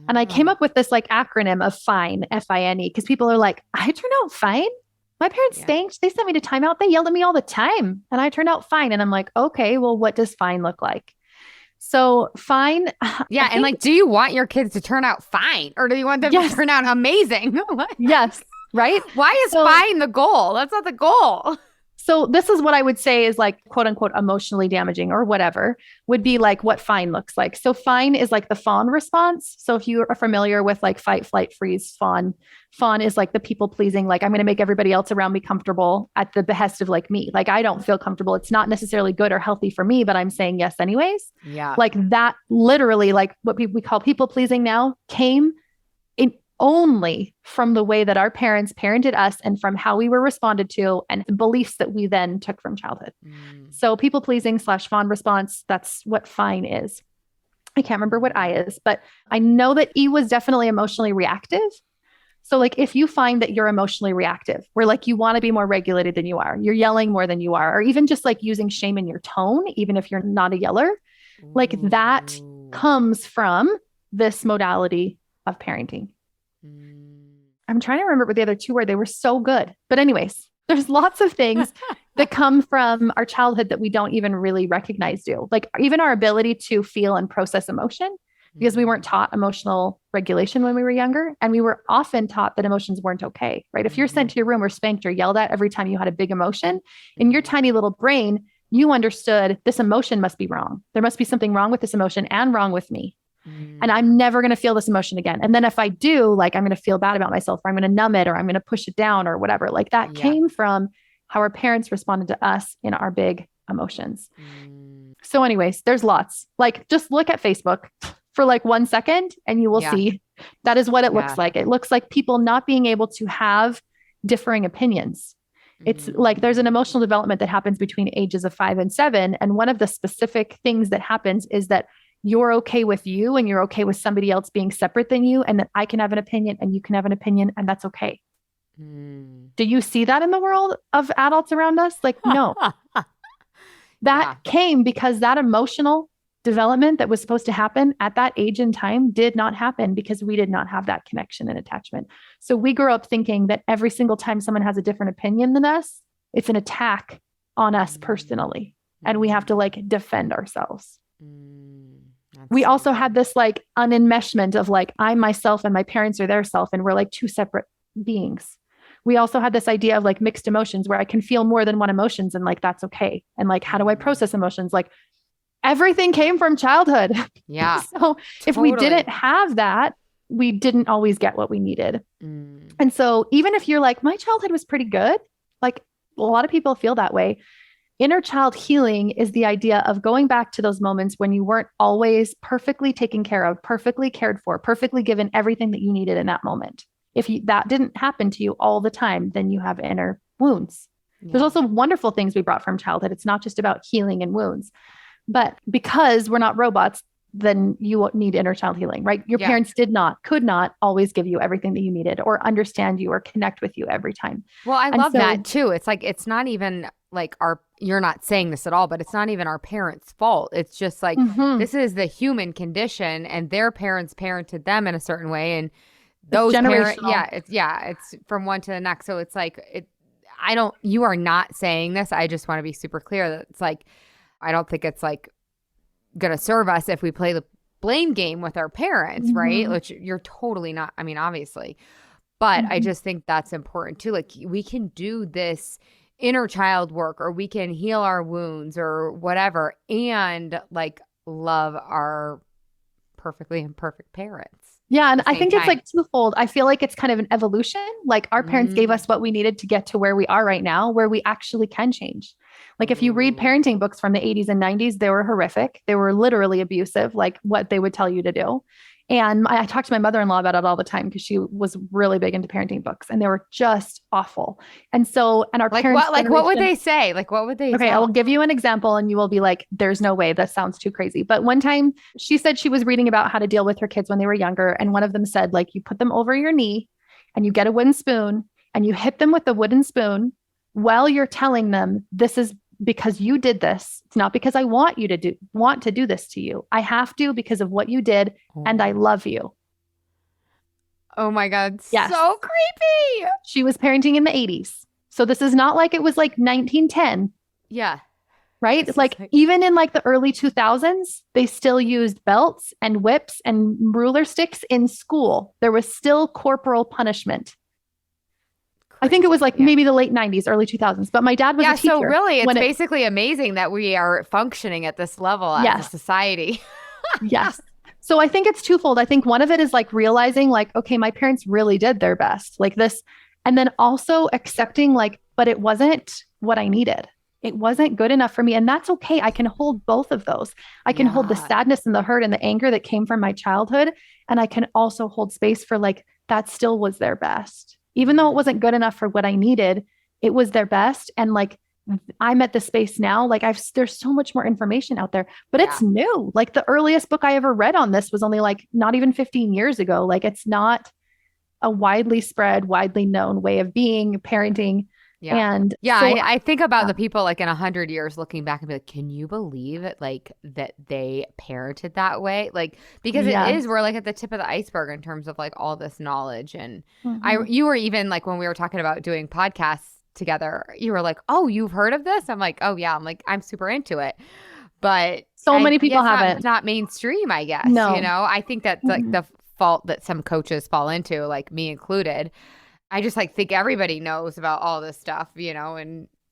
S3: And I came up with this like acronym of FINE, F-I-N-E, because people are like, I turned out fine. My parents stanked. They sent me to timeout. They yelled at me all the time and I turned out fine. And I'm like, okay, well, what does fine look like? So fine.
S1: Yeah. And like, do you want your kids to turn out fine or do you want them to turn out amazing?
S3: Yes. Right.
S1: Why is fine the goal? That's not the goal.
S3: So this is what I would say is like, quote unquote, emotionally damaging or whatever would be like what fine looks like. So fine is like the fawn response. So if you are familiar with like fight, flight, freeze, fawn is like the people pleasing, like I'm going to make everybody else around me comfortable at the behest of like me. Like I don't feel comfortable. It's not necessarily good or healthy for me, but I'm saying yes anyways.
S1: Yeah.
S3: Like that literally like what we call people pleasing now came in only from the way that our parents parented us and from how we were responded to and the beliefs that we then took from childhood. So people pleasing / fawn response, that's what fine is. I can't remember what I is, but I know that E was definitely emotionally reactive. So like if you find that you're emotionally reactive, where like you want to be more regulated than you are, you're yelling more than you are, or even just like using shame in your tone, even if you're not a yeller, like that comes from this modality of parenting. I'm trying to remember what the other two were. They were so good. But anyways, there's lots of things that come from our childhood that we don't even really recognize do. Like even our ability to feel and process emotion, because we weren't taught emotional regulation when we were younger. And we were often taught that emotions weren't okay, right? If you're sent to your room or spanked or yelled at every time you had a big emotion, in your tiny little brain, you understood this emotion must be wrong. There must be something wrong with this emotion and wrong with me. And I'm never going to feel this emotion again. And then if I do, like, I'm going to feel bad about myself, or I'm going to numb it, or I'm going to push it down or whatever. Like that came from how our parents responded to us in our big emotions. So anyways, there's lots. Like just look at Facebook for like 1 second and you will see that is what it looks like. It looks like people not being able to have differing opinions. It's like there's an emotional development that happens between ages of 5 and 7. And one of the specific things that happens is that you're okay with you and you're okay with somebody else being separate than you, and that I can have an opinion and you can have an opinion, and that's okay. Do you see that in the world of adults around us? Like, no. That came because that emotional development that was supposed to happen at that age and time did not happen because we did not have that connection and attachment. So we grew up thinking that every single time someone has a different opinion than us, it's an attack on us personally. And we have to like defend ourselves. We also had this like unenmeshment of like, I'm myself and my parents are their self, and we're like two separate beings. We also had this idea of like mixed emotions where I can feel more than one emotions and like, that's okay. And like, how do I process emotions? Like everything came from childhood.
S1: Yeah.
S3: So if we didn't have that, we didn't always get what we needed. And so even if you're like, my childhood was pretty good, like a lot of people feel that way. Inner child healing is the idea of going back to those moments when you weren't always perfectly taken care of, perfectly cared for, perfectly given everything that you needed in that moment. If that didn't happen to you all the time, then you have inner wounds. There's also wonderful things we brought from childhood. It's not just about healing and wounds, but because we're not robots, then you need inner child healing, right? Your parents could not always give you everything that you needed or understand you or connect with you every time.
S1: Well, I love that too. It's like, it's not even like you're not saying this at all, but it's not even our parents' fault. It's just like, this is the human condition, and their parents parented them in a certain way. And those parents, it's from one to the next. So it's like, you are not saying this. I just want to be super clear that it's like, I don't think it's like going to serve us if we play the blame game with our parents, right? Which you're totally not, I mean, obviously, but I just think that's important too. Like we can do this inner child work, or we can heal our wounds or whatever, and like love our perfectly imperfect parents.
S3: Yeah. And I think it's like twofold. I feel like it's kind of an evolution. Like our parents gave us what we needed to get to where we are right now, where we actually can change. Like if you read parenting books from the 80s and 90s, they were horrific. They were literally abusive, like what they would tell you to do. And I talked to my mother-in-law about it all the time because she was really big into parenting books and they were just awful. And so, and our
S1: Like
S3: parents,
S1: what? Like what would they say? Like what would they?
S3: Okay, I will give you an example and you will be like, there's no way, that sounds too crazy. But one time she said she was reading about how to deal with her kids when they were younger. And one of them said, like, you put them over your knee and you get a wooden spoon and you hit them with the wooden spoon while you're telling them, this is because you did this. It's not because I want to do this to you. I have to because of what you did and I love you.
S1: Oh my God.
S3: Yes.
S1: So creepy.
S3: She was parenting in the 80s. So this is not like it was like 1910.
S1: Yeah.
S3: Right? It's like even in like the early 2000s, they still used belts and whips and ruler sticks in school. There was still corporal punishment. I think it was like maybe the late 90s, early 2000s. But my dad was a teacher.
S1: So really, it's basically amazing that we are functioning at this level as a society.
S3: Yes. So I think it's twofold. I think one of it is like realizing like, okay, my parents really did their best like this. And then also accepting like, but it wasn't what I needed. It wasn't good enough for me. And that's okay. I can hold both of those. I can hold the sadness and the hurt and the anger that came from my childhood. And I can also hold space for like, that still was their best. Even though it wasn't good enough for what I needed, it was their best. And like, I'm at the space now, like there's so much more information out there, but it's new. Like the earliest book I ever read on this was only like not even 15 years ago. Like it's not a widely spread, widely known way of being, parenting.
S1: Yeah.
S3: And
S1: I think about the people like in 100 years looking back and be like, can you believe it? Like that they parented that way? Like, because we're like at the tip of the iceberg in terms of like all this knowledge. And you were even like, when we were talking about doing podcasts together, you were like, oh, you've heard of this? I'm like, oh yeah. I'm like, I'm super into it. But
S3: so many people haven't.
S1: It's not mainstream, I guess.
S3: No.
S1: You know, I think that's like the fault that some coaches fall into, like me included. I just like think everybody knows about all this stuff, you know,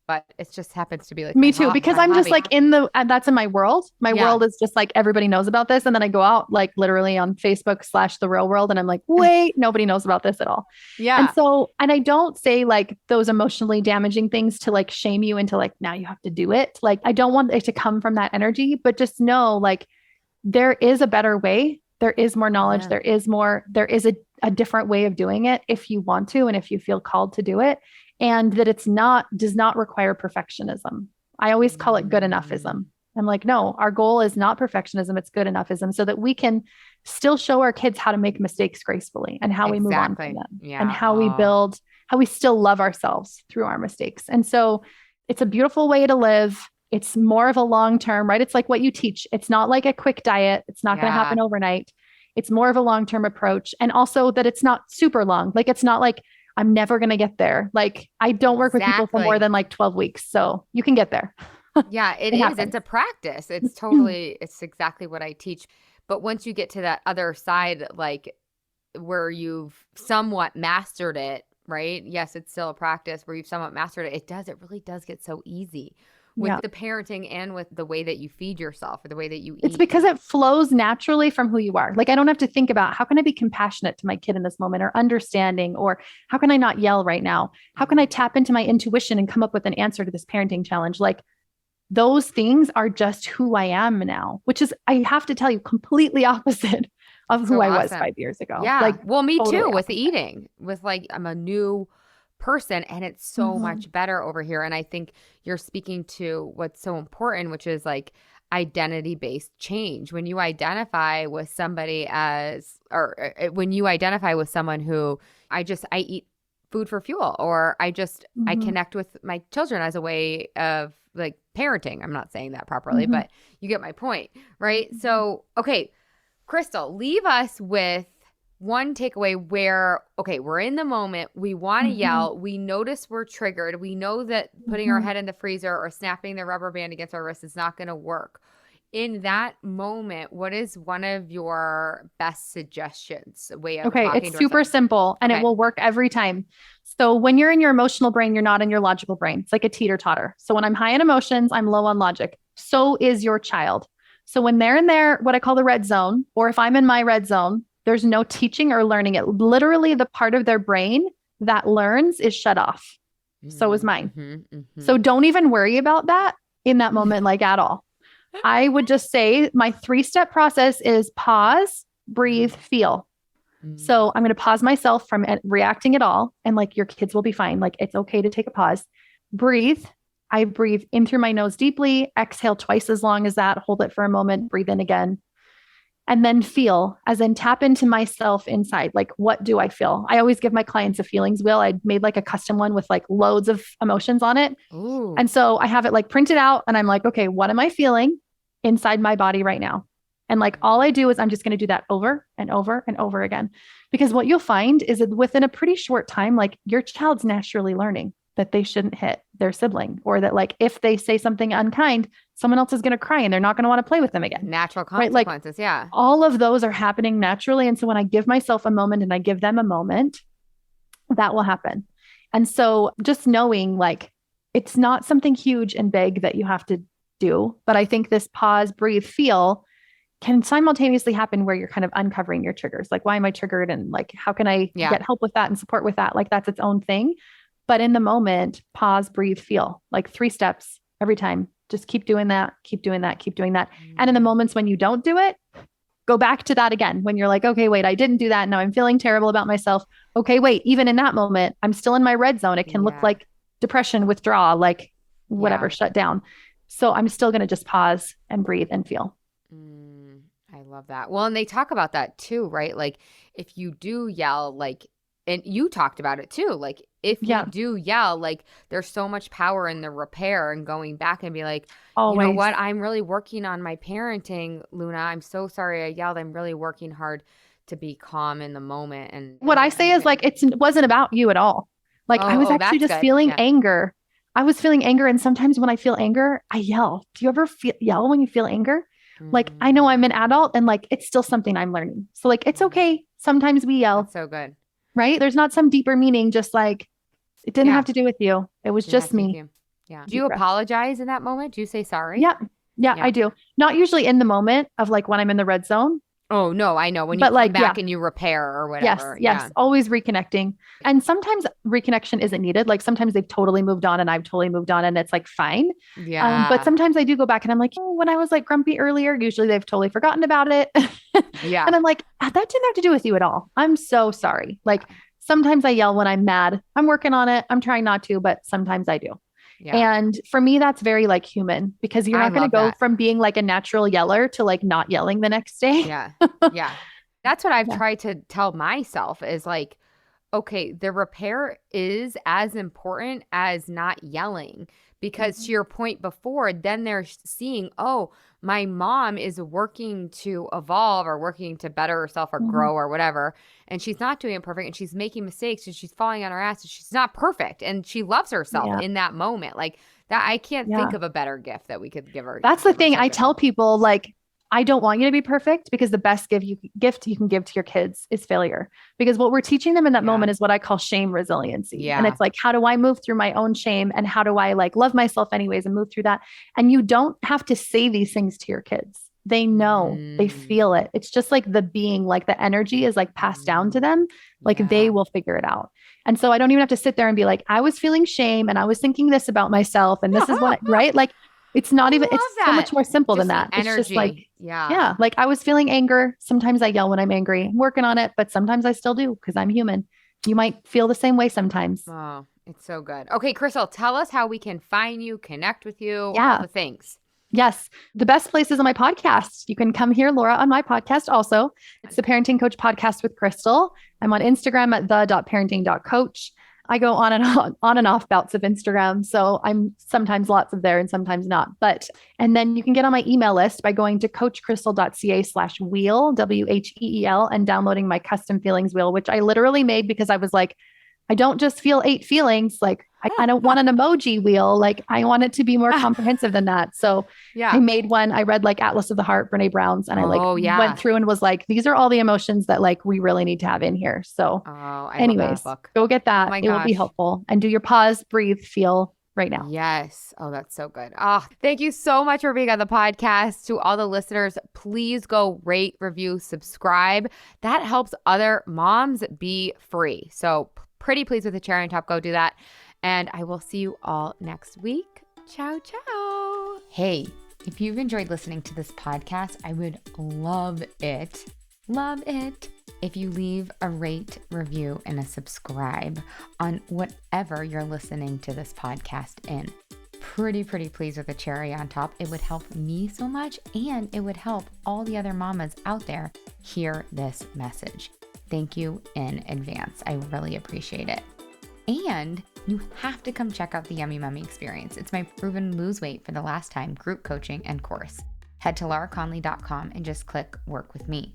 S1: but it just happens to be like
S3: me too, because I'm just like that's in my world. My world is just like everybody knows about this. And then I go out like literally on Facebook / the real world. And I'm like, wait, nobody knows about this at all.
S1: Yeah.
S3: And I don't say like those emotionally damaging things to like shame you into like, now you have to do it. Like, I don't want it to come from that energy, but just know like there is a better way. There is more knowledge. Yeah. There is a different way of doing it if you want to, and if you feel called to do it, and that does not require perfectionism. I always call it good enoughism. I'm like, no, our goal is not perfectionism. It's good enoughism so that we can still show our kids how to make mistakes gracefully and how we move on from them and how we still love ourselves through our mistakes. And so it's a beautiful way to live. It's more of a long-term, right? It's like what you teach. It's not like a quick diet. It's not going to happen overnight. It's more of a long-term approach. And also that it's not super long. Like, it's not like I'm never going to get there. Like, I don't work with people for more than like 12 weeks. So you can get there.
S1: Yeah, it is. Happens. It's a practice. It's totally, it's exactly what I teach. But once you get to that other side, like where you've somewhat mastered it, right? Yes, it's still a practice where you've somewhat mastered it. It really does get so easy. With the parenting and with the way that you feed yourself or the way that you eat.
S3: It's because it flows naturally from who you are. Like, I don't have to think about how can I be compassionate to my kid in this moment, or understanding, or how can I not yell right now? How can I tap into my intuition and come up with an answer to this parenting challenge? Like, those things are just who I am now, which is, I have to tell you, completely opposite of who I was 5 years ago.
S1: Yeah.
S3: Like,
S1: well, me too, with eating, with like, I'm a new person and it's so much better over here. And I think you're speaking to what's so important, which is like identity-based change. When you identify with somebody when you identify with someone who I eat food for fuel, or I connect with my children as a way of like parenting. I'm not saying that properly, but you get my point, right? So, okay, Crystal, leave us with one takeaway where, okay, we're in the moment. We want to yell. We notice we're triggered. We know that putting our head in the freezer or snapping the rubber band against our wrist is not going to work. In that moment, what is one of your best suggestions?
S3: It's super simple and it will work every time. So when you're in your emotional brain, you're not in your logical brain. It's like a teeter-totter. So when I'm high in emotions, I'm low on logic. So is your child. So when they're in their, what I call the red zone, or if I'm in my red zone, there's no teaching or learning it. Literally, the part of their brain that learns is shut off. So is mine.
S1: Mm-hmm.
S3: So don't even worry about that in that moment, like at all. I would just say my 3-step process is pause, breathe, feel. So I'm going to pause myself from reacting at all. And like your kids will be fine. Like it's okay to take a pause. Breathe. I breathe in through my nose deeply, exhale twice as long as that, hold it for a moment, breathe in again. And then feel, as in tap into myself inside. Like, what do I feel? I always give my clients a feelings wheel. I made like a custom one with like loads of emotions on it.
S1: Ooh.
S3: And so I have it like printed out and I'm like, okay, what am I feeling inside my body right now? And like all I do is I'm just going to do that over and over and over again. Because what you'll find is that within a pretty short time, like your child's naturally learning that they shouldn't hit their sibling, or that like if they say something unkind, someone else is going to cry and they're not going to want to play with them again.
S1: Natural consequences, right? Yeah.
S3: All of those are happening naturally. And so when I give myself a moment and I give them a moment, that will happen. And so just knowing like it's not something huge and big that you have to do, but I think this pause, breathe, feel can simultaneously happen where you're kind of uncovering your triggers. Like, why am I triggered? And like, how can I get help with that and support with that? Like that's its own thing. But in the moment, pause, breathe, feel, like 3 steps every time. Just keep doing that, keep doing that, keep doing that. And in the moments when you don't do it, go back to that again. When you're like, okay, wait, I didn't do that. Now I'm feeling terrible about myself. Okay, wait, even in that moment, I'm still in my red zone. It can look like depression, withdrawal, like whatever, shut down. So I'm still going to just pause and breathe and feel.
S1: I love that. Well, and they talk about that too, right? Like if you do yell, like, and you talked about it too, like if you do yell, like there's so much power in the repair and going back and be like, you know what? I'm really working on my parenting, Luna. I'm so sorry I yelled. I'm really working hard to be calm in the moment. And
S3: what I say is like, it wasn't about you at all. Like I was actually just feeling anger. I was feeling anger. And sometimes when I feel anger, I yell. Do you ever yell when you feel anger? Like, I know I'm an adult and like, it's still something I'm learning. So like, it's okay. Sometimes we yell.
S1: That's so good.
S3: Right? There's not some deeper meaning, just like, it didn't have to do with you. It was just me.
S1: Yeah. Do you apologize in that moment? Do you say sorry?
S3: Yeah, I do. Not usually in the moment of like when I'm in the red zone.
S1: Oh, no, I know. When you come back and you repair or whatever.
S3: Yes. Always reconnecting. And sometimes reconnection isn't needed. Like sometimes they've totally moved on and I've totally moved on and it's like fine.
S1: Yeah.
S3: But sometimes I do go back and I'm like, when I was like grumpy earlier, usually they've totally forgotten about it.
S1: Yeah.
S3: And I'm like, that didn't have to do with you at all. I'm so sorry. Like sometimes I yell when I'm mad. I'm working on it. I'm trying not to, but sometimes I do. Yeah. And for me, that's very like human because you're not going to go from being like a natural yeller to like not yelling the next day.
S1: Yeah. Yeah. That's what I've tried to tell myself is like, okay, the repair is as important as not yelling because to your point before, then they're seeing, oh, my mom is working to evolve or working to better herself or grow or whatever. And she's not doing it perfect and she's making mistakes and she's falling on her ass and she's not perfect and she loves herself in that moment. Like that, I can't think of a better gift that we could give her.
S3: That's the thing. I tell people like, I don't want you to be perfect because the best gift you can give to your kids is failure. Because what we're teaching them in that moment is what I call shame resiliency. Yeah. And it's like, how do I move through my own shame and how do I like love myself anyways and move through that? And you don't have to say these things to your kids. They know, they feel it. It's just like the being, like the energy is like passed down to them. Like they will figure it out. And so I don't even have to sit there and be like, I was feeling shame and I was thinking this about myself. And this is what, right? Like, it's not even, it's so much more simple than that.
S1: Energy.
S3: It's just like, like I was feeling anger. Sometimes I yell when I'm angry. I'm working on it, but sometimes I still do because I'm human. You might feel the same way sometimes.
S1: Oh, it's so good. Okay, Crystal, tell us how we can find you, connect with you, all the things.
S3: Yes. The best place is on my podcast. You can come hear Laura on my podcast also. It's the Parenting Coach Podcast with Crystal. I'm on Instagram at the.parenting.coach. I go on and off bouts of Instagram. So I'm sometimes lots of there and sometimes not. And then you can get on my email list by going to coachcrystal.ca/wheel, WHEEL, and downloading my custom feelings wheel, which I literally made because I was like, I don't just feel 8 feelings. Like I don't want an emoji wheel. Like I want it to be more comprehensive than that. So I made one. I read like Atlas of the Heart, Brene Brown's, and I went through and was like, these are all the emotions that like we really need to have in here. So anyways, go get that. It will be helpful. And do your pause, breathe, feel right now.
S1: Yes. Oh, that's so good. Thank you so much for being on the podcast. To all the listeners, please go rate, review, subscribe. That helps other moms be free. So pretty pleased with the cherry on top. Go do that. And I will see you all next week. Ciao, ciao. Hey, if you've enjoyed listening to this podcast, I would love it if you leave a rate, review, and a subscribe on whatever you're listening to this podcast in. Pretty please with a cherry on top. It would help me so much, and it would help all the other mamas out there hear this message. Thank you in advance. I really appreciate it. And you have to come check out the Yummy Mummy experience. It's my proven lose weight for the last time group coaching and course. Head to lauraconley.com and just click work with me.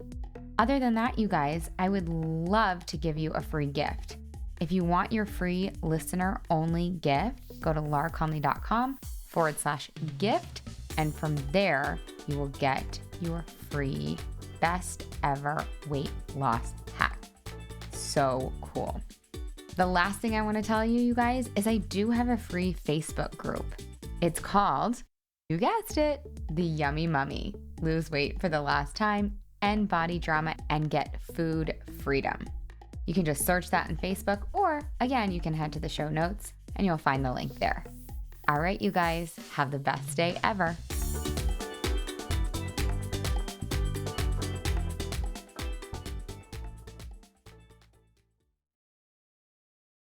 S1: Other than that, you guys, I would love to give you a free gift. If you want your free listener only gift, go to lauraconley.com/gift. And from there, you will get your free best ever weight loss hack. So cool. The last thing I want to tell you, you guys, is I do have a free Facebook group. It's called, you guessed it, The Yummy Mummy. Lose weight for the last time, end body drama, and get food freedom. You can just search that on Facebook, or again, you can head to the show notes and you'll find the link there. All right, you guys, have the best day ever.